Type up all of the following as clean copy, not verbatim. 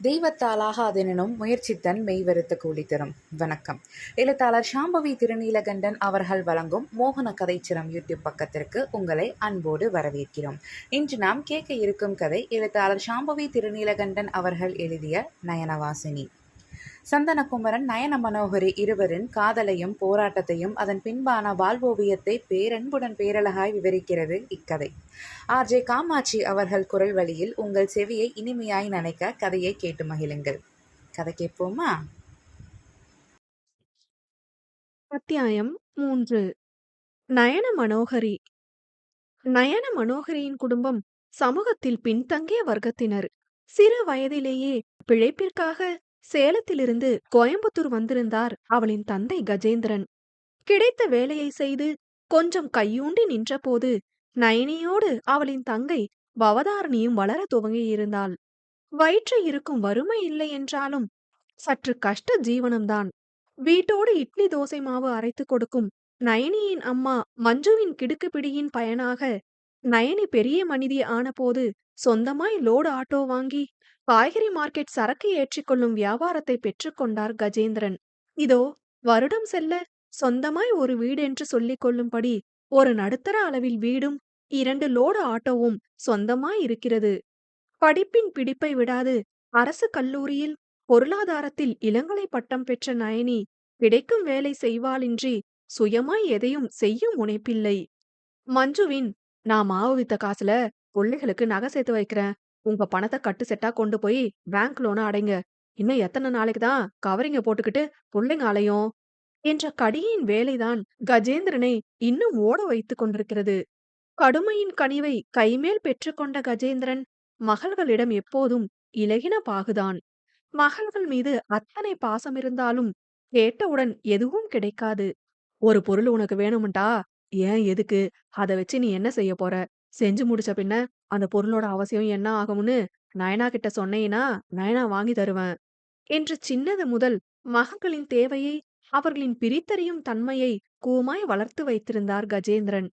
தெய்வத்தால் ஆகாதெனினும் முயற்சித்தன் மெய்வருத்த கூலி தரும். வணக்கம். எழுத்தாளர் சாம்பவி திருநீலகண்டன் அவர்கள் வழங்கும் மோகன கதைச்சிரம் யூடியூப் பக்கத்திற்கு உங்களை அன்போடு வரவேற்கிறோம். இன்று நாம் கேட்க இருக்கும் கதை எழுத்தாளர் சாம்பவி திருநீலகண்டன் அவர்கள் எழுதிய நயனவாசினி. சந்தனகுமரன், நயன மனோகரி இருவரின் காதலையும் போராட்டத்தையும் அதன் பின்பான வாழ்வோவியத்தை பேரன்புடன் பேரழகாய் விவரிக்கிறது இக்கதை. ஆர்ஜே காமாட்சி அவர்கள் குரல் வழியில் உங்கள் செவியை இனிமையாய் நனைக்க கதையை கேட்டு மகிழுங்கள். கதை கேட்போமா? அத்தியாயம் 3. நயன மனோகரி. நயன மனோகரியின் குடும்பம் சமூகத்தில் பின்தங்கிய வர்க்கத்தினர். சிறு வயதிலேயே பிழைப்பிற்காக சேலத்திலிருந்து கோயம்புத்தூர் வந்திருந்தார் அவளின் தந்தை கஜேந்திரன். கிடைத்த வேலையை செய்து கொஞ்சம் கையூண்டி நின்றபோது நயனியோடு அவளின் தங்கை பவதாரணியும் வளர துவங்கியிருந்தாள். வயிற்று இருக்கும் வறுமை இல்லை என்றாலும் சற்று கஷ்ட ஜீவனம்தான். வீட்டோடு இட்லி தோசை மாவு அரைத்துக் கொடுக்கும் நயனியின் அம்மா மஞ்சுவின் கிடுக்குப்பிடியின் பயனாக நயனி பெரிய மனிதி ஆனபோது சொந்தமாய் லோடு ஆட்டோ வாங்கி காய்கறி மார்க்கெட் சரக்கு ஏற்றிக்கொள்ளும் வியாபாரத்தை பெற்றுக்கொண்டார் கஜேந்திரன். இதோ வருடம் செல்ல சொந்தமாய் ஒரு வீடென்று சொல்லிக் கொள்ளும்படி ஒரு நடுத்தர அளவில் வீடும் 2 லோடு ஆட்டோவும் சொந்தமாய் இருக்கிறது. படிப்பின் பிடிப்பை விடாது அரசு கல்லூரியில் பொருளாதாரத்தில் இளங்கலை பட்டம் பெற்ற நயனி கிடைக்கும் வேலை செய்வாளின்றி சுயமாய் எதையும் செய்யும் முனைப்பில்லை. மஞ்சுவின் "நான் மாவு வித்த காசுல புள்ளைகளுக்கு நகை சேர்த்து வைக்கிறேன், உங்க பணத்தை கட்டு செட்டா கொண்டு போய் பேங்க் லோன அடைங்க, இன்னும் எத்தனை நாளைக்கு தான் கவரிங்க போட்டுக்கிட்டு புள்ளைங்க அலையும்" என்ற கடியின் வேலைதான் கஜேந்திரனை இன்னும் ஓட வைத்துக் கொண்டிருக்கிறது. கடுமையின் கனிவை கைமேல் பெற்றுக்கொண்ட கஜேந்திரன் மகள்களிடம் எப்போதும் இலகின பாகுதான். மகள்கள் மீது அத்தனை பாசம் இருந்தாலும் கேட்டவுடன் எதுவும் கிடைக்காது. "ஒரு பொருள் உனக்கு வேணும்டா, ஏன் எதுக்கு, அத வச்சு நீ என்ன செய்ய போற, செஞ்சு முடிச்ச பின்ன அந்த பொருளோட அவசியம் என்ன ஆகும்னு நயனா கிட்ட சொன்னீனா நயனா வாங்கி தருவேன்" என்று சின்னது முதல் மகள்களின் தேவையை, அவர்களின் பிரித்தறியும் தன்மையை கூமாய் வளர்த்து வைத்திருந்தார் கஜேந்திரன்.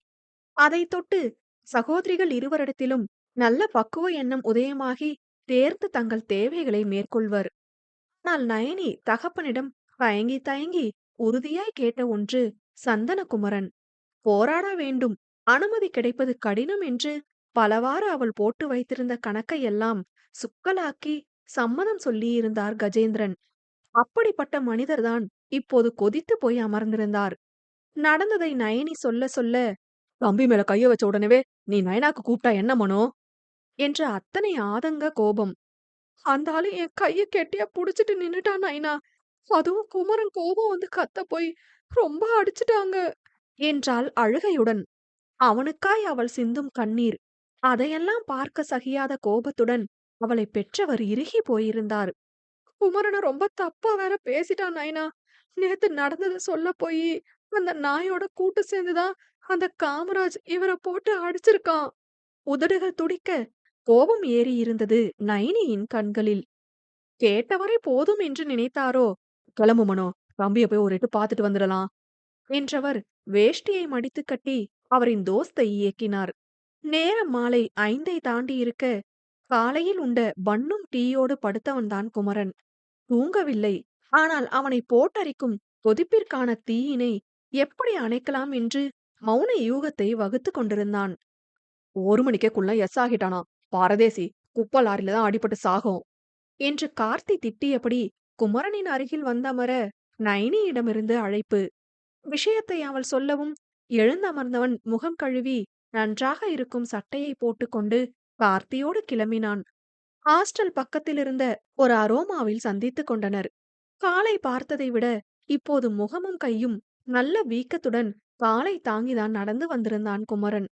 அதைத் தொட்டு சகோதரிகள் இருவரிடத்திலும் நல்ல பக்குவ எண்ணம் உதயமாகி தேர்ந்து தங்கள் தேவைகளை மேற்கொள்வர். ஆனால் நயனி தகப்பனிடம் தயங்கி தயங்கி உறுதியாய் கேட்ட ஒன்று சந்தனகுமரன். போராட வேண்டும், அனுமதி கிடைப்பது கடினம் என்று பலவாறு அவள் போட்டு வைத்திருந்த கணக்கையெல்லாம் சுக்கலாக்கி சம்மதம் சொல்லியிருந்தார் கஜேந்திரன். அப்படிப்பட்ட மனிதர்தான் இப்போது கொதித்து போய் அமர்ந்திருந்தார். நடந்ததை நயனி சொல்ல சொல்ல, "தம்பி மேல கைய வச்ச உடனேவே நீ நயனாக்கு கூப்பிட்டா என்ன மனோ?" என்ற அத்தனை ஆதங்க கோபம். "அந்த ஆளு என் கைய கெட்டியா புடிச்சிட்டு நின்னுட்டான் நைனா. அதுவும் குமரன் கோபம் வந்து கத்த போய் ரொம்ப அடிச்சுட்டாங்க" என்றாள் அழுகையுடன். அவனுக்காய் அவள் சிந்தும் கண்ணீர். அதையெல்லாம் பார்க்க சகியாத கோபத்துடன் அவளை பெற்றவர் இறுகி போயிருந்தார். "குமரன ரொம்ப தப்பா வேற பேசிட்டான் நைனா. நேத்து நடந்தத சொல்ல போயி அந்த நாயோட கூட்டு சேர்ந்துதான் அந்த காமராஜ் இவர போட்டு அடிச்சிருக்கான்." உதடுகள் துடிக்க கோபம் ஏறி இருந்தது நைனியின் கண்களில். கேட்டவரை போதும் என்று நினைத்தாரோ? "கிளம்பு மனோ, தம்பிய போய் ஒரு எட்டு பார்த்துட்டு வந்துடலாம்" என்றவர் வேஷ்டியை மடித்து கட்டி அவரின் தோஸ்தை இயக்கினார். நேரம் மாலை 5ஐ தாண்டி இருக்க காலையில் உண்ட பன்னும் டீயோடு படுத்தவன்தான் குமரன். தூங்கவில்லை. ஆனால் அவனை போட்டரிக்கும் கொதிப்பிற்கான தீயினை எப்படி அணைக்கலாம் என்று மௌன யூகத்தை வகுத்துக் கொண்டிருந்தான். "1 மணிக்கே குள்ள எஸ் ஆகிட்டானா, பரதேசி, குப்பை லாரில தான் அடிபட்டு சாகும்" என்று கார்த்தி திட்டியபடி குமரனின் அருகில் வந்தமர நைனியிடமிருந்து அழைப்பு. விஷயத்தை அவள் சொல்லவும் எழுந்தமர்ந்தவன் முகம் கழுவி நன்றாக இருக்கும் சட்டையை போட்டுக்கொண்டு கார்த்தியோடு கிளம்பினான். ஹாஸ்டல் பக்கத்திலிருந்த ஒரு அரோமாவில் சந்தித்துக் கொண்டனர். காலை பார்த்ததை விட இப்போது முகமும் கையும் நல்ல வீக்கத்துடன் காலை தாங்கிதான் நடந்து வந்திருந்தான் குமரன்.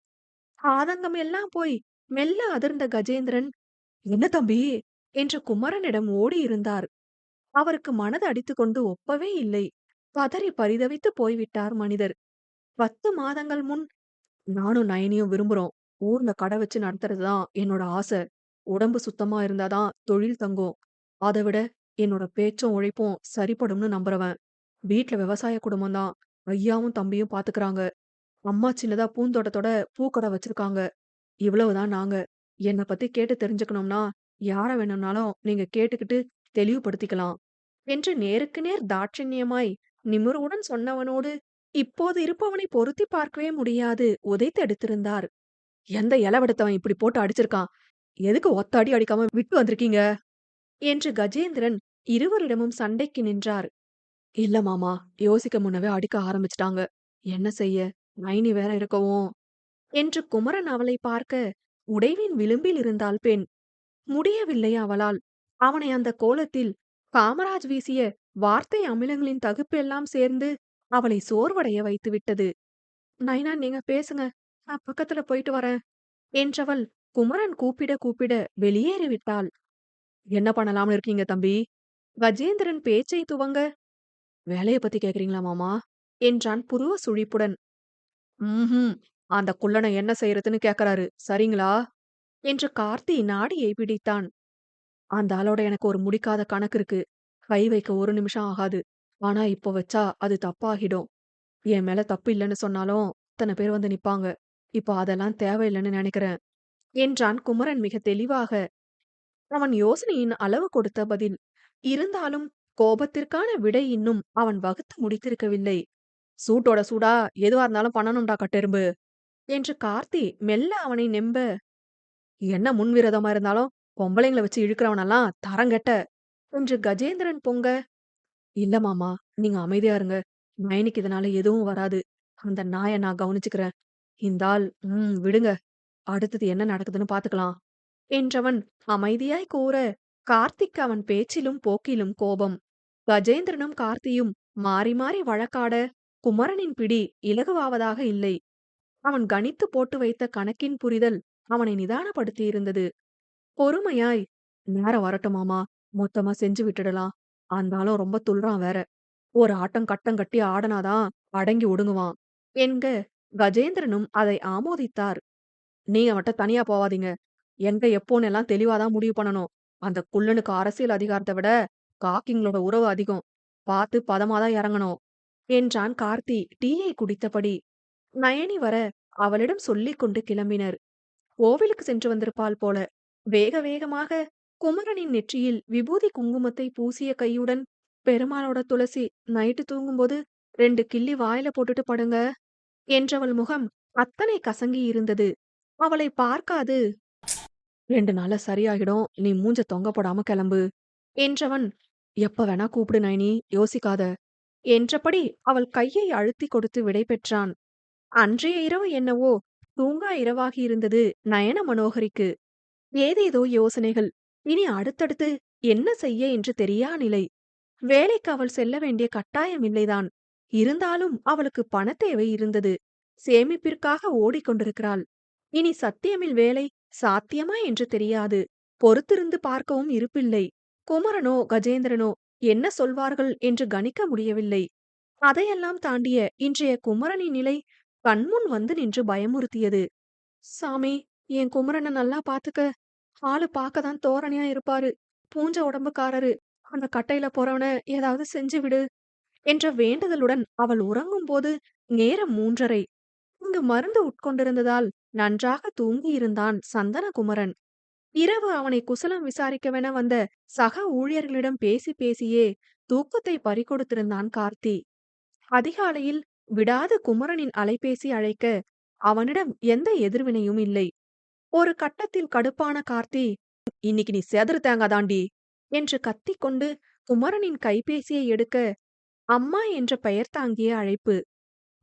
ஆதங்கம் எல்லாம் போய் மெல்ல அதிர்ந்த கஜேந்திரன், "என்ன தம்பி?" என்று குமரனிடம் ஓடியிருந்தார். அவருக்கு மனது அடித்துக்கொண்டு ஒப்பவே இல்லை. பதறி பரிதவித்து போய்விட்டார் மனிதர். 10 மாதங்கள் முன் நானும் நயனியும் விரும்புறோம். ஊர்ல கடை வச்சு நடத்துறதுதான் என்னோட ஆசை. உடம்பு சுத்தமா இருந்தாதான் தொழில் தங்கும். அத விட என்னோட பேச்சும் உழைப்பும் சரிப்படும்னு நம்புறவன். வீட்ல விவசாய குடும்பம் தான். ஐயாவும் தம்பியும் பாத்துக்கறாங்க. அம்மா சின்னதா பூந்தோட்டத்தோட பூக்கடை வச்சிருக்காங்க. இவ்வளவுதான் நாங்க. என்ன பத்தி கேட்டு தெரிஞ்சுக்கணும்னா யார வேணும்னாலும் நீங்க கேட்டுக்கிட்டு தெளிவுபடுத்திக்கலாம் என்று நேருக்கு நேர் தாட்சண்யமாய் நிமிர்வுடன் சொன்னவனோடு இப்போது இருப்பவனை பொருத்தி பார்க்கவே முடியாது உதைத்தெடுத்திருந்தார். எந்த இளவெடுத்தவன் இப்படி போட்டு அடிச்சிருக்கான்? எதுக்கு ஒத்த அடி அடிக்காம விட்டு வந்திருக்கீங்க? என்று கஜேந்திரன் இருவரிடமும் சண்டைக்கு நின்றார். இல்ல மாமா, யோசிக்க முன்னவே அடிக்க ஆரம்பிச்சிட்டாங்க. என்ன செய்ய? நைனி வேற இருக்கவும் என்று குமரன் அவளை பார்க்க உடைவின் விளிம்பில் இருந்தாள் பெண். முடியவில்லை அவளால். அவனை அந்த கோலத்தில் காமராஜ் வீசிய வார்த்தை அமிலங்களின் தகுப்பெல்லாம் சேர்ந்து அவளை சோர்வடைய வைத்துவிட்டது. நைனா, நீங்க பேசுங்க, நான் பக்கத்துல போயிட்டு வரேன் என்றவள் குமரன் கூப்பிட கூப்பிட வெளியேறிவிட்டாள். என்ன பண்ணலாம்னு இருக்கீங்க தம்பி? கஜேந்திரன் பேச்சை துவங்க, வேலைய பத்தி கேக்குறீங்களா மாமா என்றான் புருவ சுழிப்புடன். ம்ஹும், அந்த குள்ளனை என்ன செய்யறதுன்னு கேக்குறாரு, சரிங்களா என்று கார்த்தி நாடியை பிடித்தான். அந்த ஆளோட எனக்கு ஒரு முடிக்காத கணக்கு இருக்கு. கை வைக்க ஒரு நிமிஷம் ஆகாது. ஆனா இப்போ வச்சா அது தப்பாகிடும். என் மேல தப்பு இல்லைன்னு சொன்னாலும் இத்தனை பேர் வந்து நிப்பாங்க. இப்போ அதெல்லாம் தேவையில்லைன்னு நினைக்கிறேன் என்றான் குமரன் மிக தெளிவாக. அவன் யோசனையின் அளவு கொடுத்த பதில். இருந்தாலும் கோபத்திற்கான விடை இன்னும் அவன் வகுத்து முடித்திருக்கவில்லை. சூட்டோட சூடா எதுவா இருந்தாலும் பண்ணணும்டா கட்டெரும்பு என்று கார்த்தி மெல்ல அவனை நெம்ப. என்ன முன்விரோதமா இருந்தாலும் பொம்பளைங்கள வச்சு இழுக்கிறவனெல்லாம் தரங்கெட்ட என்று கஜேந்திரன் பொங்க. இல்ல மாமா, நீங்க அமைதியா இருங்க. நயனிக்கு இதனால எதுவும் வராது. அந்த நாய நான் கவனிச்சுக்கிறேன். இந்தாள் விடுங்க. அடுத்தது என்ன நடக்குதுன்னு பாத்துக்கலாம் என்றவன் அமைதியாய் கூற, கார்த்திக் அவன் பேச்சிலும் போக்கிலும் கோபம். கஜேந்திரனும் கார்த்தியும் மாறி மாறி வழக்காட குமரனின் பிடி இலகுவாவதாக இல்லை. அவன் கணித்து போட்டு வைத்த கணக்கின் புரிதல் அவனை நிதானப்படுத்தியிருந்தது. பொறுமையாய், நேரம் வரட்டும் மாமா, மொத்தமா செஞ்சு விட்டுடலாம். ஆந்தாலும் ரொம்ப துள்றான் வேற. ஒரு ஆட்டம் கட்டம் கட்டி ஆடனாதான் அடங்கி ஒடுங்குவான் என்க கஜேந்திரனும் அதை ஆமோதித்தார். நீங்க மட்டும் தனியா போவாதீங்க. எங்க எப்போன்னு எல்லாம் தெளிவாதான் முடிவு பண்ணணும். அந்த குள்ளனுக்கு அரசியல் அதிகாரத்தை விட காக்கிங்களோட உறவு அதிகம். பார்த்து பதமாதான் இறங்கணும் என்றான் கார்த்தி டீயை குடித்தபடி. நயனி வர அவளிடம் சொல்லிக் கொண்டு கிளம்பினர். கோவிலுக்கு சென்று வந்திருப்பாள் போல. வேக வேகமாக குமரனின் நெற்றியில் விபூதி குங்குமத்தை பூசிய கையுடன், பெருமாளோட துளசி, நைட்டு தூங்கும்போது 2 கிள்ளி வாயில போட்டுட்டு படுங்க என்றவள் முகம் அத்தனை கசங்கி இருந்தது. அவளை பார்க்காது, 2 நாள்ல சரியாகிடும், நீ மூஞ்ச தொங்க போடாம கிளம்பு என்றவன், எப்ப வேணா கூப்பிடு நைனி, யோசிக்காத என்றபடி அவள் கையை அழுத்தி கொடுத்து விடை பெற்றான். அன்றைய இரவு என்னவோ தூங்கா இரவாகி இருந்தது நயன மனோகரிக்கு. ஏதேதோ யோசனைகள். இனி அடுத்தடுத்து என்ன செய்ய என்று தெரியா நிலை. வேலைக்கு அவள் செல்ல வேண்டிய கட்டாயம் இல்லைதான். இருந்தாலும் அவளுக்கு பணத்தேவை இருந்தது. சேமிப்பிற்காக ஓடிக்கொண்டிருக்கிறாள். இனி சத்தியமில் வேலை சாத்தியமா என்று தெரியாது. பொறுத்திருந்து பார்க்கவும் இருப்பில்லை. குமரனோ கஜேந்திரனோ என்ன சொல்வார்கள் என்று கணிக்க முடியவில்லை. அதையெல்லாம் தாண்டிய இன்றைய குமரனின் நிலை கண்முன் வந்து நின்று பயமுறுத்தியது. சாமி, என் குமரனை நல்லா பாத்துக்க. ஆளு பாக்கதான் தோரணையா இருப்பாரு. பூஞ்ச உடம்புக்காரரு. அந்த கட்டையில போறவன ஏதாவது செஞ்சு விடு என்ற வேண்டுதலுடன் அவள் உறங்கும்போது நேரம் 3:30. இங்கு மருந்து உட்கொண்டிருந்ததால் நன்றாக தூங்கியிருந்தான் சந்தனகுமரன். இரவு அவனை குசலம் விசாரிக்கவென வந்த சக ஊழியர்களிடம் பேசி பேசியே தூக்கத்தை பறிகொடுத்திருந்தான் கார்த்தி. அதிகாலையில் விடாது குமரனின் அலைபேசி அழைக்க அவனிடம் எந்த எதிர்வினையும் இல்லை. ஒரு கட்டத்தில் கடுப்பான கார்த்தி, இன்னைக்கு நீ செதறு தேங்காதாண்டி என்று கத்திக்கொண்டு குமரனின் கைபேசியை எடுக்க, அம்மா என்ற பெயர் தாங்கிய அழைப்பு.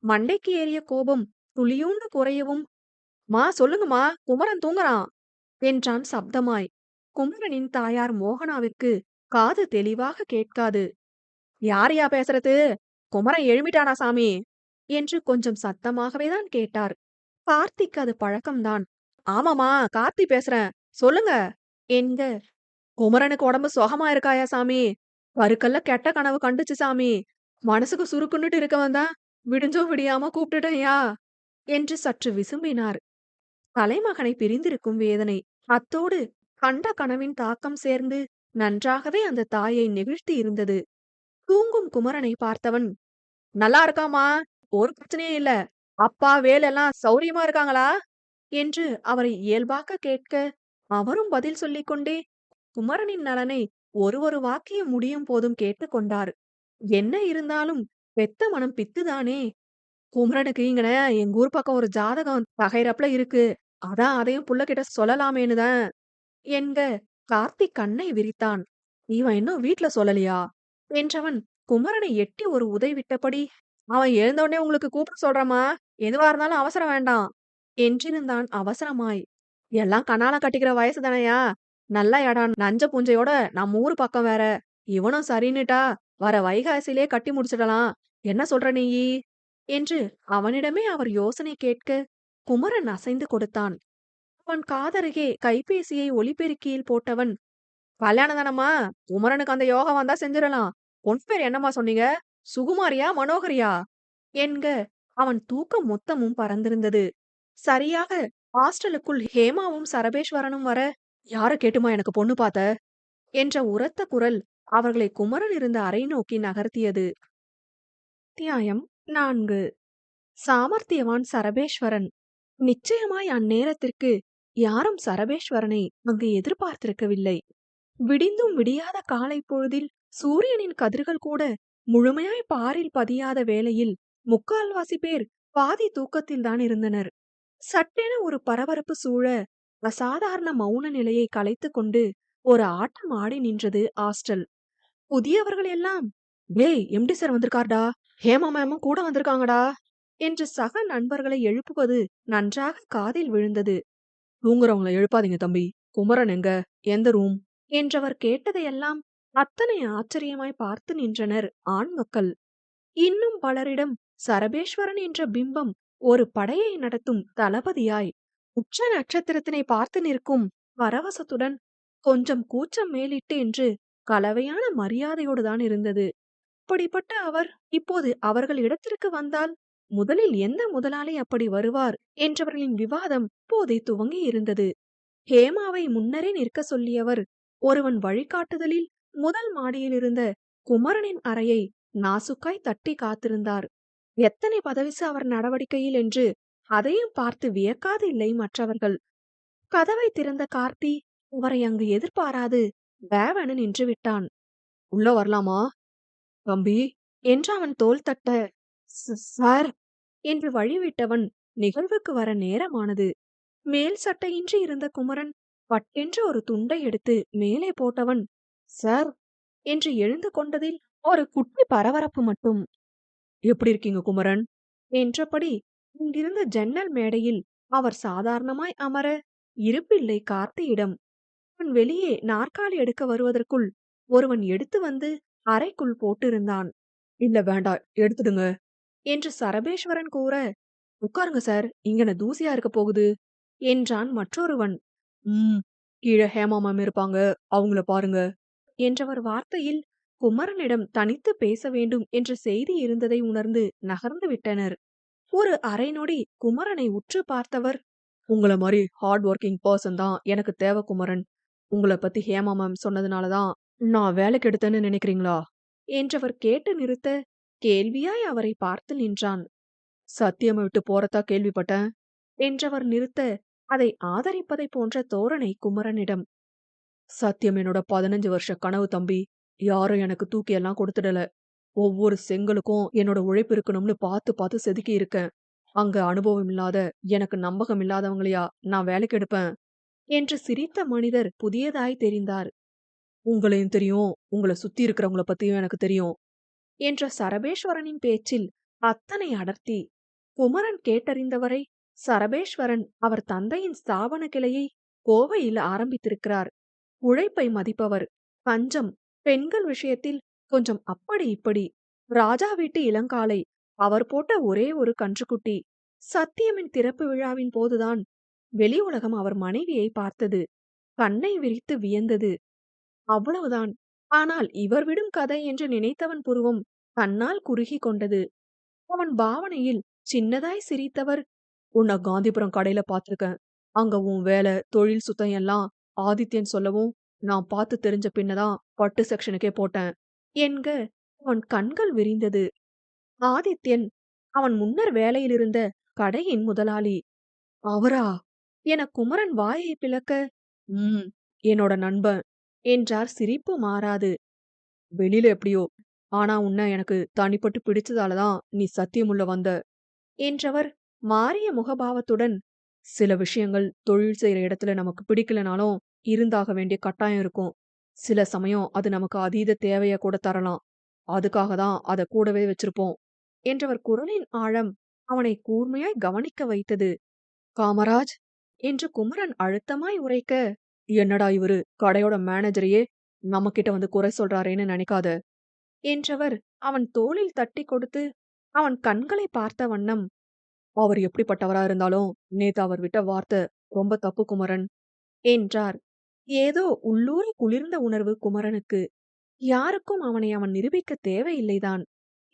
மண்டைக்கு ஏறிய கோபம் துளியூண்டு குறையவும், மா சொல்லுங்கம்மா, குமரன் தூங்குறான் என்றான் சப்தமாய். குமரனின் தாயார் மோகனாவிற்கு காது தெளிவாக கேட்காது. யாரையா பேசுறது? குமரன் எழுமிட்டானா சாமி என்று கொஞ்சம் சத்தமாகவேதான் கேட்டார். கார்த்திக் அது பழக்கம்தான். ஆமாமா, கார்த்தி பேசுறேன், சொல்லுங்க என்க. குமரனுக்கு உடம்பு சுகமா இருக்காயா சாமி? பருக்கல்ல கெட்ட கனவு கண்டுச்சு சாமி. மனசுக்கு சுருக்குன்னுட்டு இருக்கவன் தான் விடிஞ்சும் விடியாம கூப்பிட்டுட்டேன்யா என்று சற்று விசும்பினார். தலைமகனை பிரிந்திருக்கும் வேதனை, அத்தோடு கண்ட கனவின் தாக்கம் சேர்ந்து நன்றாகவே அந்த தாயை நெகிழ்த்தி இருந்தது. தூங்கும் குமரனை பார்த்தவன், நல்லா இருக்காமா, ஒரு பிரச்சனையும் இல்ல. அப்பா வேலெல்லாம் சௌரியமா இருக்காங்களா என்று அவரை இயல்பாக கேட்க, அவரும் பதில் சொல்லிக் கொண்டே குமரனின் நலனை ஒரு வாக்கியம் முடியும் போதும் கேட்டுக்கொண்டார். என்ன இருந்தாலும் பெத்த மனம் பித்துதானே. குமரனுக்கு இங்கன எங்க ஊர் பக்கம் ஒரு ஜாதகம் தகைரப்புல இருக்கு. அதான் அதையும் புள்ளகிட்ட சொல்லலாமேன்னு தான் என்க. கார்த்திக் கண்ணை விரித்தான். இவன் இன்னும் வீட்ல சொல்லலையா என்றவன் குமரனை எட்டி ஒரு உதை விட்டபடி, அவன் எழுந்தவுடனே உங்களுக்கு கூப்பிட சொல்றேம்மா, எதுவா இருந்தாலும் அவசரம் வேண்டாம் என்றிருந்தான் அவசரமாய். எல்லாம் கனாலம் கட்டிக்கிற வயசு தானையா, நல்ல இடம் நஞ்ச புஞ்சையோட நம்ம ஊரு பக்கம் வேற. இவனும் சரின்னுட்டா வர வைகாசியிலே கட்டி முடிச்சிடலாம். என்ன சொல்ற நீயி என்று அவனிடமே அவர் யோசனை கேட்க குமரன் அசைந்து கொடுத்தான். அவன் காதருகே கைபேசியை ஒலிபெருக்கியில் போட்டவன், கல்யாணம் தானம்மா, குமரனுக்கு அந்த யோகம் வந்தா செஞ்சிடலாம். பொன் பேர் என்னம்மா சொன்னீங்க? சுகுமாரியா மனோகரியா என்க. அவன் தூக்கம் மொத்தமும் பறந்திருந்தது. சரியாக ஹாஸ்டலுக்குள் ஹேமாவும் சரபேஸ்வரனும் வர, யார கேட்டுமா எனக்கு பொண்ணு பார்த்த என்ற உரத்த குரல் அவர்களை குமரன் இருந்த அறை நோக்கி நகர்த்தியது. அத்தியாயம் 4. சாமர்த்தியவான் சரபேஸ்வரன். நிச்சயமாய் அந்நேரத்திற்கு யாரும் சரபேஸ்வரனை அங்கு எதிர்பார்த்திருக்கவில்லை. விடிந்தும் விடியாத காலை பொழுதில் சூரியனின் கதிர்கள் கூட முழுமையாய் பாரில் பதியாத வேளையில் முக்கால்வாசி பேர் பாதி தூக்கத்தில்தான் இருந்தனர். சட்டென ஒரு பரபரப்பு சூழ அசாதாரண மௌன நிலையை கலைத்துக் கொண்டு ஒரு ஆட்டம் ஆடி நின்றது ஹாஸ்டல். புதியவர்கள் எல்லாம், டேய் எம்டி சார் வந்திருக்கார்டா, ஹேமா மேமும் கூட வந்திருக்காங்கடா என்று சக நண்பர்களை எழுப்புவது நன்றாக காதில் விழுந்தது. தூங்குறவங்கள எழுப்பாதீங்க தம்பி, குமரன் எங்க, எந்த ரூம் என்றவர் கேட்டதையெல்லாம் அத்தனை ஆச்சரியமாய் பார்த்து நின்றனர் ஆண் மக்கள். இன்னும் பலரிடம் சரபேஸ்வரன் என்ற பிம்பம் ஒரு படையை நடத்தும் தளபதியாய் உச்ச நட்சத்திரத்தினை பார்த்து நிற்கும் பரவசத்துடன் கொஞ்சம் கூச்சம் மேலிட்டு என்று கலவையான மரியாதையோடுதான் இருந்தது. அப்படிப்பட்ட அவர் இப்போது அவர்கள் இடத்திற்கு வந்தால் முதலில் எந்த முதலாளி அப்படி வருவார் என்றவர்களின் விவாதம் இப்போதே துவங்கி இருந்தது. ஹேமாவை முன்னரே நிற்க சொல்லியவர் ஒருவன் வழிகாட்டுதலில் முதல் மாடியில் இருந்த குமரனின் அறையை நாசுக்காய் தட்டி காத்திருந்தார். எத்தனை பதவிசு அவர் நடவடிக்கையில் என்று அதையும் பார்த்து வியக்காது இல்லை மற்றவர்கள். கதவை திறந்த கார்த்தி அவரை அங்கு எதிர்பாராது வேவென நின்று விட்டான். உள்ள வரலாமா தம்பி என்று அவன் தோள் தட்ட, சார் என்று வழிவிட்டவன் நிகழ்வுக்கு வர நேரமானது. மேல் சட்டையின்றி இருந்த குமரன் பட்டென்று ஒரு துண்டை எடுத்து மேலே போட்டவன், சார் என்று எழுந்து கொண்டதில் ஒரு குட்டி பரபரப்பு மட்டும். எப்படி இருக்கீங்க குமரன் என்றபடி இங்கிருந்த ஜன்னல் மேடையில் அவர் சாதாரணமாய் அமர இருப்பில்லை கார்த்தியிடம். அவன் வெளியே நாற்காலி எடுக்க வருவதற்குள் ஒருவன் எடுத்து வந்து அறைக்குள் போட்டிருந்தான். இல்ல வேண்டாம், எடுத்துடுங்க என்று சரபேஸ்வரன் கூற, உட்காருங்க சார், இங்கன தூசியா இருக்க போகுது என்றான் மற்றொருவன். கீழே ஹேமா மேம் இருப்பாங்க, அவங்கள பாருங்க என்றவர் வார்த்தையில் குமரனிடம் தனித்து பேச வேண்டும் என்ற செய்தி இருந்ததை உணர்ந்து நகர்ந்து விட்டனர். ஒரு அரை நொடி குமரனை உற்று பார்த்தவர், உங்கள மாதிரி ஹார்ட் ஒர்க்கிங் பர்சன் தான் எனக்கு தேவை குமரன். உங்களை பத்தி ஹேமா மேம் சொன்னதுனாலதான் நான் வேலைக்கு எடுத்தேன்னு நினைக்கிறீங்களா என்றவர் கேட்டு நிறுத்த கேள்வியாய் அவரை பார்த்து நின்றான். சத்தியமை விட்டு போறதா கேள்விப்பட்டேன் என்றவர் நிறுத்த அதை ஆதரிப்பதை போன்ற தோரணை குமரனிடம். சத்தியம் என்னோட 15 வருஷ கனவு தம்பி. யாரும் எனக்கு தூக்கி எல்லாம் கொடுத்துடல. ஒவ்வொரு செங்கலுக்கும் என்னோட உழைப்பு இருக்கணும்னு பார்த்து பார்த்து செதுக்கி இருக்கேன். அங்க அனுபவம் இல்லாத எனக்கு நம்பகம் இல்லாதவங்களையா நான் வேலைக்கு எடுப்பேன் என்று சிரித்த மனிதர் புதியதாய் தெரிந்தார். உங்களையும் தெரியும், உங்களை சுத்தி இருக்கிறவங்கள பத்தியும் எனக்கு தெரியும் என்ற சரபேஸ்வரனின் பேச்சில் அத்தனை அடர்த்தி. குமரன் கேட்டறிந்தவரை சரபேஸ்வரன் அவர் தந்தையின் ஸ்தாபன கிளையை கோவையில் ஆரம்பித்திருக்கிறார். உழைப்பை மதிப்பவர். பஞ்சம் பெண்கள் விஷயத்தில் கொஞ்சம் அப்படி இப்படி. ராஜா வீட்டு இளங்காலை. அவர் போட்ட ஒரே ஒரு கன்றுக்குட்டி. சத்தியமின் திறப்பு விழாவின் போதுதான் வெளி உலகம் அவர் மனைவியை பார்த்தது. கண்ணை விரித்து வியந்தது. அவ்வளவுதான். ஆனால் இவர் விடும் கதை என்று நினைத்தவன் புருவம் கண்ணால் குறுகி கொண்டது. அவன் பாவனையில் சின்னதாய் சிரித்தவர், உன்னை காந்திபுரம் கடையில பாத்திருக்கேன். அங்க உன் வேலை தொழில் சுத்தம் எல்லாம் ஆதித்யன் சொல்லவும் நான் பார்த்து தெரிஞ்ச பின்னதான் பட்டு செக்ஷனுக்கே போட்டேன் என்க. அவன் கண்கள் விரிந்தது. ஆதித்யன் அவன் முன்னர் வேலையில் இருந்த கடையின் முதலாளி. அவரா என குமரன் வாயை பிளக்க, என்னோட நண்பன். என்றார் சிரிப்பு மாறாது. வெளியில எப்படியோ, ஆனா உன்ன எனக்கு தனிப்பட்டு பிடிச்சதால தான் நீ சத்தியமுள்ள வந்த என்றவர் மாறிய முகபாவத்துடன், சில விஷயங்கள் தொழில் செய்ற இடத்துல நமக்கு பிடிக்கலனாலும் இருந்தாக வேண்டிய கட்டாயம் இருக்கும். சில சமயம் அது நமக்கு அதீத தேவைய கூட தரலாம். அதுக்காக தான் அத கூடவே வச்சிருப்போம் என்றவர் குரலின் ஆழம் அவனை கூர்மையாய் கவனிக்க வைத்தது. காமராஜ் என்று குமரன் அழுத்தமாய் உரைக்க, என்னடா இவரு கடையோட மேனேஜரையே நம்மகிட்ட வந்து குறை சொல்றாரேன்னு நினைக்காத என்றவர் அவன் தோளில் தட்டி கொடுத்து அவன் கண்களை பார்த்த வண்ணம், அவர் எப்படிப்பட்டவரா இருந்தாலும் நேத்து அவர் விட்ட வார்த்தை ரொம்ப தப்பு குமரன் என்றார். ஏதோ உள்ளூர குளிர்ந்த உணர்வு குமரனுக்கு. யாருக்கும் அவனை அவன் நிரூபிக்க தேவையில்லைதான்.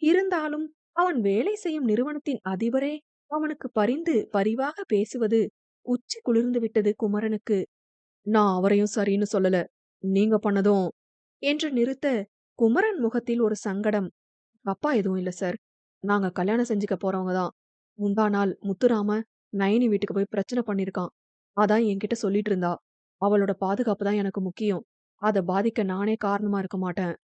இருந்தாலும் அவன் வேலை செய்யும் நிறுவனத்தின் அதிபரே அவனுக்கு பரிந்து பரிவாக பேசுவது உச்சி குளிர்ந்து விட்டது குமரனுக்கு. நான் அவரையும் சரின்னு சொல்லல. நீங்க பண்ணதும் என்று நிறுத்த குமரன் முகத்தில் ஒரு சங்கடம். அப்பா எதுவும் இல்ல சார். நாங்க கல்யாணம் செஞ்சுக்க போறவங்க தான். முந்தா நாள் முத்துராம நயனி வீட்டுக்கு போய் பிரச்சனை பண்ணிருக்கான். அதான் என்கிட்ட சொல்லிட்டு இருந்தா. அவளோட பாதுகாப்பு தான் எனக்கு முக்கியம். அத பாதிக்க நானே காரணமா இருக்க மாட்டேன்.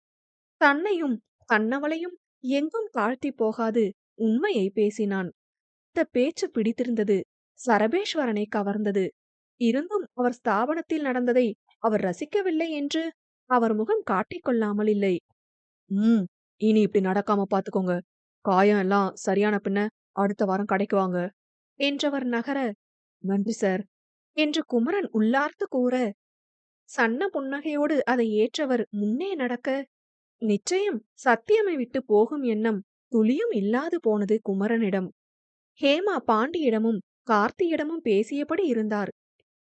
தன்னையும் தன்னவளையும் எங்கும் தாழ்த்தி போகாது உண்மையை பேசினான். இந்த பேச்சு பிடித்திருந்தது. சரபேஸ்வரனை கவர்ந்தது. இருந்தும் அவர் ஸ்தாபனத்தில் நடந்ததை அவர் ரசிக்கவில்லை என்று அவர் முகம் காட்டிக்கொள்ளாமல் இல்லை. ம். இனி இப்படி நடக்காம பாத்துக்கோங்க. காயம் எல்லாம் சரியான பின்ன அடுத்த வாரம் கடைக்கு வாங்க என்றவர் நகர, நன்றி சார் என்று குமரன் உள்ளார்த்து கூற, சன்ன புன்னகையோடு அதை ஏற்றவர் முன்னே நடக்க, நிச்சயம் சத்தியமை விட்டு போகும் எண்ணம் துளியும் இல்லாது போனது குமரனிடம். ஹேமா பாண்டியிடமும் கார்த்தியிடமும் பேசியபடி இருந்தார்.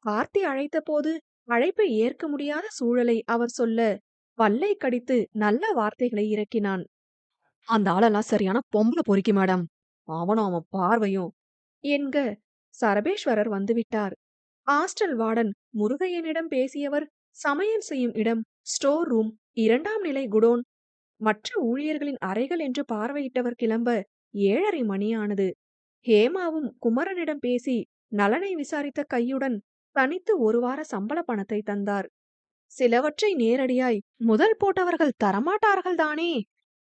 கார்த்தி அழைத்தபோது அழைப்பை ஏற்க முடியாத சூழலை அவர் சொல்ல, பல்லை கடித்து நல்ல வார்த்தைகளை இறக்கினான். அந்த ஆளெல்லாம் சரியான பொம்பள பொறுக்கி மேடம். அவனும் அவன் பார்வையும் என்க சரபேஸ்வரர் வந்துவிட்டார். ஹாஸ்டல் வார்டன் முருகையனிடம் பேசியவர் சமையல் செய்யும் இடம், ஸ்டோர் ரூம், 2ஆம் நிலை குடோன், மற்ற ஊழியர்களின் அறைகள் என்று பார்வையிட்டவர் கிளம்ப 7:30 மணியானது. ஹேமாவும் குமரனிடம் பேசி நலனை விசாரித்த கையுடன் தனித்து ஒரு வார சம்பள பணத்தை தந்தார். சிலவற்றை நேரடியாய் முதல் போட்டவர்கள் தரமாட்டார்கள் தானே.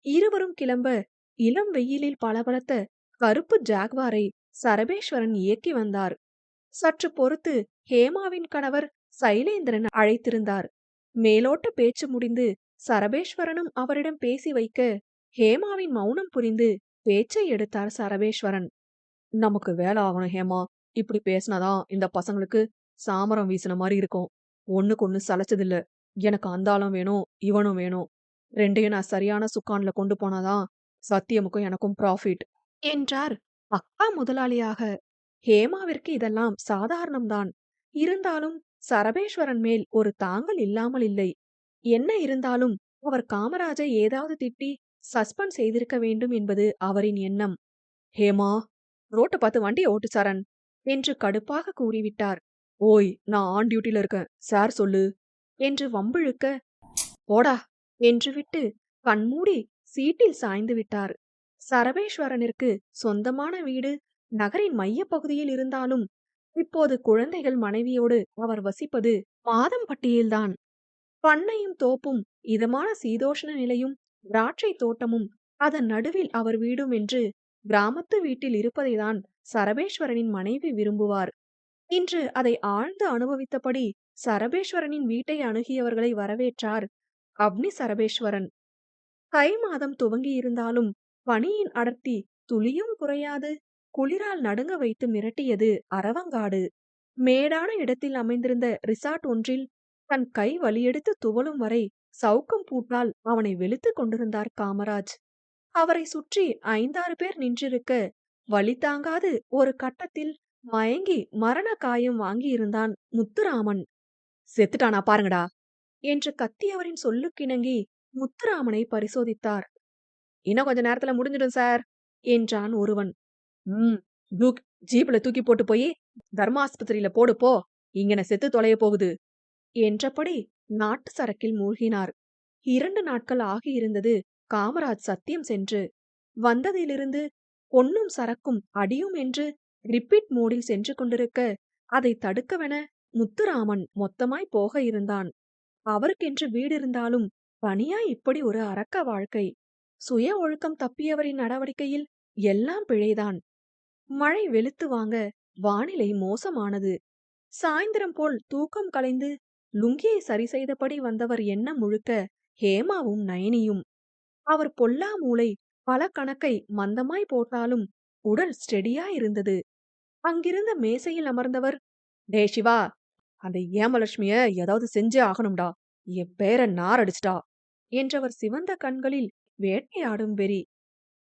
இருவரும் கிளம்ப இளம் வெயிலில் பளபளத்த கருப்பு ஜாக்வாரை சரபேஸ்வரன் இயக்கி வந்தார். சற்று பொறுத்து ஹேமாவின் கணவர் சைலேந்திரன் அழைத்திருந்தார். மேலோட்ட பேச்சு முடிந்து சரபேஸ்வரனும் அவரிடம் பேசி வைக்க ஹேமாவின் மௌனம் புரிந்து பேச்சை எடுத்தார் சரபேஸ்வரன். நமக்கு வேலை ஆகணும் ஹேமா. இப்படி பேசினாதான் இந்த பசங்களுக்கு சாமரம் வீசின மாதிரி இருக்கும். ஒண்ணுக்கு ஒண்ணு சளைச்சதில்ல. எனக்கு அந்த ஆளும் வேணும், இவனும் வேணும். ரெண்டையும் நான் சரியான சுக்கான்ல கொண்டு போனாதான் சத்தியமுக்கும் எனக்கும் ப்ராஃபிட் என்றார் அக்கா முதலாளியாக. ஹேமாவிற்கு இதெல்லாம் சாதாரணம்தான். இருந்தாலும் சரபேஸ்வரன் மேல் ஒரு தாங்கல் இல்லாமல் இல்லை. என்ன இருந்தாலும் அவர் காமராஜை ஏதாவது திட்டி சஸ்பெண்ட் செய்திருக்க வேண்டும் என்பது அவரின் எண்ணம். ஹேமா, ரோட்ட பார்த்து வண்டியை ஓட்டு சரண் என்று கடுப்பாக கூறிவிட்டார். ஓய், நான் ஆன் டியூட்டில இருக்கேன் சார் சொல்லு என்று வம்பிழுக்க, போடா என்று விட்டு கண்மூடி சீட்டில் சாய்ந்து விட்டார். சரபேஸ்வரனிற்கு சொந்தமான வீடு நகரின் மையப்பகுதியில் இருந்தாலும் இப்போது குழந்தைகள் மனைவியோடு அவர் வசிப்பது மாதம்பட்டியில்தான். பண்ணையும் தோப்பும் இதமான சீதோஷ்ண நிலையும் திராட்சை தோட்டமும் அதன் நடுவில் அவர் வீடும் என்று கிராமத்து வீட்டில் இருப்பதைதான் சரபேஸ்வரனின் மனைவி விரும்புவார். இன்று அதை ஆழ்ந்து அனுபவித்தபடி சரபேஸ்வரனின் வீட்டை அணுகியவர்களை வரவேற்றார் அப்னி சரபேஸ்வரன். தை மாதம் துவங்கியிருந்தாலும் பனியின் அடர்த்தி துளியும் குறையாது குளிரால் நடுங்க வைத்து மிரட்டியது அரவங்காடு. மேடான இடத்தில் அமைந்திருந்த ரிசார்ட் ஒன்றில் தன் கை வலியெடுத்து துவளும் வரை சவுக்கம் பூட்டால் அவனை வெளுத்து கொண்டிருந்தார் காமராஜ். அவரை சுற்றி 5-6 பேர் நின்றிருக்க, வலி தாங்காது ஒரு கட்டத்தில் மயங்கி மரண காயம் வாங்கியிருந்தான் முத்துராமன். செத்துட்டானா பாருங்கடா என்று கத்தியவரின் சொல்லுக்கிணங்கி முத்துராமனை பரிசோதித்தார். இன்னும் கொஞ்ச நேரத்துல முடிஞ்சிடும் சார் என்றான் ஒருவன். ம், ஜீப்ல தூக்கி போட்டு போய் தர்மாஸ்பத்திரியில போடு போ, இங்கன செத்து தொலைய போகுது என்றபடி நாட்டு சரக்கில் மூழ்கினார். 2 நாட்கள் ஆகியிருந்தது காமராஜ் சத்தியம் சென்று. வந்ததிலிருந்து பொன்னும் சரக்கும் அடியும் என்று ரிப்பீட் மோடில் சென்று கொண்டிருக்க, அதை தடுக்கவென முத்துராமன் மொத்தமாய் போக இருந்தான். அவருக்கென்று வீடு இருந்தாலும் தனியா இப்படி ஒரு அரக்க வாழ்க்கை. சுய ஒழுக்கம் தப்பியவரின் நடவடிக்கையில் எல்லாம் பிழைதான். மழை வெளுத்து வாங்க வானிலை மோசமானது. சாயந்திரம் போல் தூக்கம் கலைந்து லுங்கியை சரி செய்தபடி வந்தவர் எண்ணம் முழுக்க ஹேமாவும் நயனியும். அவர் பொல்லா மூளை பல கணக்கை மந்தமாய் போட்டாலும் உடல் ஸ்டெடியா இருந்தது. அங்கிருந்த மேசையில் அமர்ந்தவர், டே சிவா, அந்த ஏமலட்சுமிய ஏதாவது செஞ்சே ஆகணும்டா, என் பேர நார் அடிச்சிட்டா என்றவர் சிவந்த கண்களில் வேட்டையாடும் வெறி.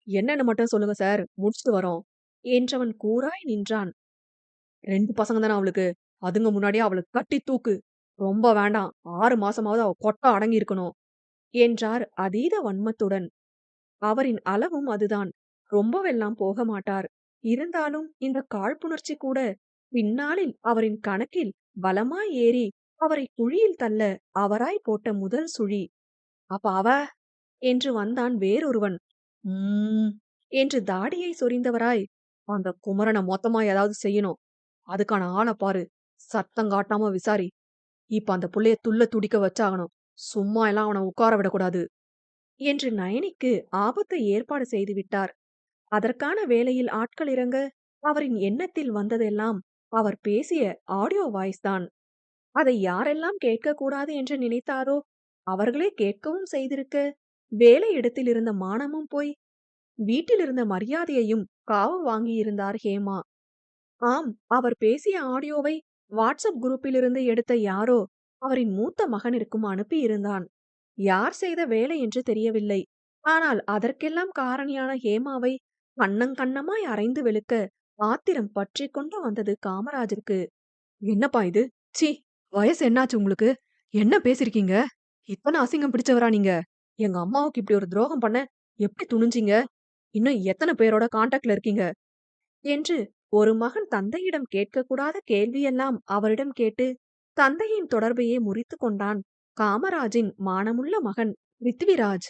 என்னன்னு மட்டும் சொல்லுங்க சார், முடிச்சிட்டு வரோம் என்றவன் கூராய் நின்றான். 2 பசங்க தானே அவளுக்கு, அதுங்க முன்னாடியே அவளை கட்டி தூக்கு. ரொம்ப வேண்டாம், 6 மாசமாவது அவ கொட்ட அடங்கி இருக்கணும் என்றார் அதீத வன்மத்துடன். அவரின் அளவும் அதுதான். ரொம்பவெல்லாம் போக மாட்டார். இருந்தாலும் இந்த காழ்ப்புணர்ச்சி கூட பின்னாளில் அவரின் கணக்கில் பலமாய் ஏறி அவரை குழியில் தள்ள அவராய் போட்ட முதல் சுழி. அப்ப அவ என்று வந்தான் வேறொருவன். உம் என்று தாடியை சொரிந்தவராய், அந்த குமரனை மொத்தமா ஏதாவது செய்யணும். அதுக்கான ஆளை பாரு. சத்தம் காட்டாம விசாரி. இப்ப அந்த புள்ளைய துள்ள துடிக்க வச்சாகணும். சும்மா எல்லாம் அவனை உட்கார விடக்கூடாது என்று நயனிக்கு ஆபத்தை ஏற்பாடு செய்துவிட்டார். அதற்கான வேலையில் ஆட்கள் இறங்க அவரின் எண்ணத்தில் வந்ததெல்லாம் அவர் பேசிய ஆடியோ வாய்ஸ் தான். அதை யாரெல்லாம் கேட்கக்கூடாது என்று நினைத்தாரோ அவர்களே கேட்கவும் செய்திருக்க, வேலை இடத்தில் இருந்த மானமும் போய் வீட்டில் இருந்த மரியாதையையும் காவு வாங்கியிருந்தார் ஹேமா. ஆம், அவர் பேசிய ஆடியோவை வாட்ஸ்அப் குரூப்பிலிருந்து எடுத்த யாரோ அவரின் மூத்த மகனிற்கும் அனுப்பியிருந்தான். யார் செய்த வேலை என்று தெரியவில்லை. ஆனால் அதற்கெல்லாம் காரணியான ஹேமாவை கண்ணங்கண்ணமாய் அரைந்து வெளுக்க ஆத்திரம் பற்றிக் கொண்டு வந்தது காமராஜருக்கு. என்னப்பா இது? சீ, வயசு என்னாச்சு உங்களுக்கு? என்ன பேசிருக்கீங்க? இத்தனை அசிங்கம் பிடிச்சவரா நீங்க? எங்க அம்மாவுக்கு இப்படி ஒரு துரோகம் பண்ண எப்படி துணிஞ்சீங்க? இன்னும் எத்தனை பேரோட கான்டாக்ட்ல இருக்கீங்க என்று ஒரு மகன் தந்தையிடம் கேட்கக்கூடாத கேள்வியெல்லாம் அவரிடம் கேட்டு தந்தையின் தொடர்பையே முறித்து கொண்டான் காமராஜின் மானமுள்ள மகன் பிருத்திவிராஜ்.